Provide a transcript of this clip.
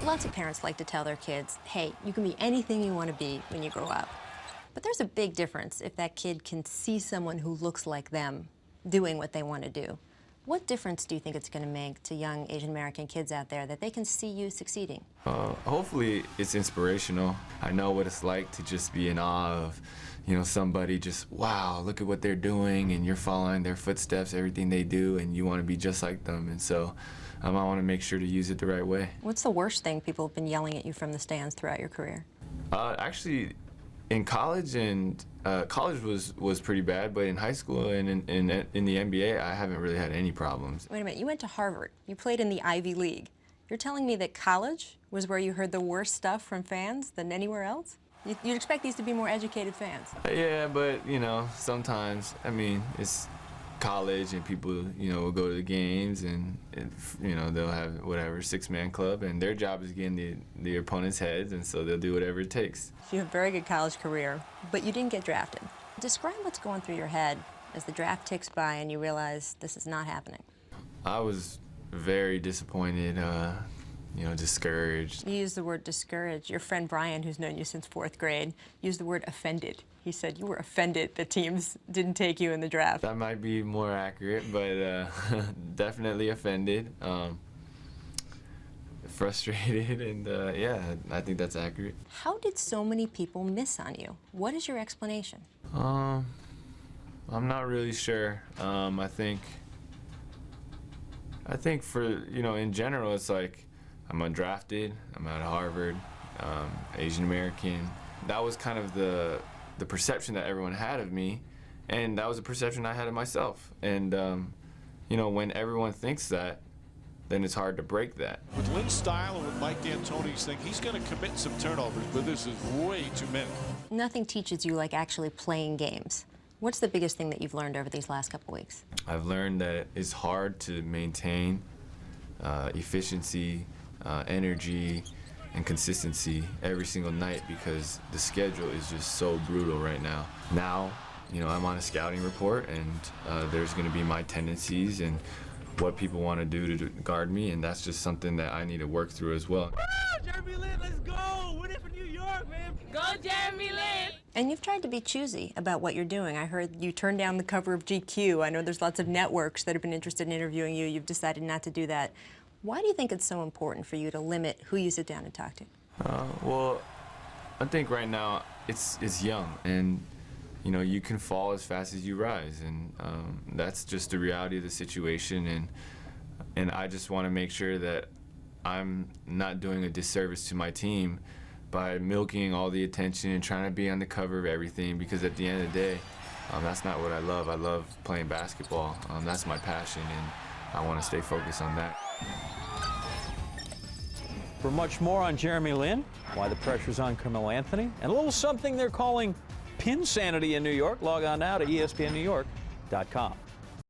Lots of parents like to tell their kids, hey, you can be anything you want to be when you grow up. But there's a big difference if that kid can see someone who looks like them doing what they want to do. What difference do you think it's going to make to young Asian American kids out there that they can see you succeeding? Hopefully it's inspirational. I know what it's like to just be in awe of, somebody just, wow, look at what they're doing, and you're following their footsteps, everything they do, and you want to be just like them. And so I want to make sure to use it the right way. What's the worst thing people have been yelling at you from the stands throughout your career? Actually, in college, and college was pretty bad, but in high school and in the NBA, I haven't really had any problems. Wait a minute, you went to Harvard. You played in the Ivy League. You're telling me that college was where you heard the worst stuff from fans than anywhere else? You'd expect these to be more educated fans. Yeah, but, sometimes, it's college, and people, will go to the games, and they'll have whatever, six-man club, and their job is getting the opponent's heads, and so they'll do whatever it takes. You have a very good college career, but you didn't get drafted. Describe what's going through your head as the draft ticks by and you realize this is not happening. I was very disappointed, discouraged. You used the word discouraged. Your friend Brian, who's known you since 4th grade, used the word offended. He said you were offended that teams didn't take you in the draft. That might be more accurate, but definitely offended, frustrated, and yeah, I think that's accurate. How did so many people miss on you? What is your explanation? I'm not really sure. I think for, in general, it's like I'm undrafted, I'm out of Harvard, Asian American. That was kind of the perception that everyone had of me, and that was the perception I had of myself. And, when everyone thinks that, then it's hard to break that. With Lynn's style and with Mike D'Antoni's thing, he's going to commit some turnovers, but this is way too many. Nothing teaches you like actually playing games. What's the biggest thing that you've learned over these last couple weeks? I've learned that it's hard to maintain efficiency, energy, and consistency every single night because the schedule is just so brutal right now. Now, I'm on a scouting report, and there's going to be my tendencies and what people want to do to guard me, and that's just something that I need to work through as well. Woo! Jeremy Lin, let's go! Win it for New York, man! Go Jeremy Lin! And you've tried to be choosy about what you're doing. I heard you turned down the cover of GQ. I know there's lots of networks that have been interested in interviewing you. You've decided not to do that. Why do you think it's so important for you to limit who you sit down and talk to? Well, I think right now it's young, and you can fall as fast as you rise, and that's just the reality of the situation, and I just want to make sure that I'm not doing a disservice to my team by milking all the attention and trying to be on the cover of everything, because at the end of the day, that's not what I love. I love playing basketball. That's my passion, and I want to stay focused on that. For much more on Jeremy Lin, why the pressure's on Carmelo Anthony, and a little something they're calling Pinsanity in New York, log on now to ESPNNewYork.com.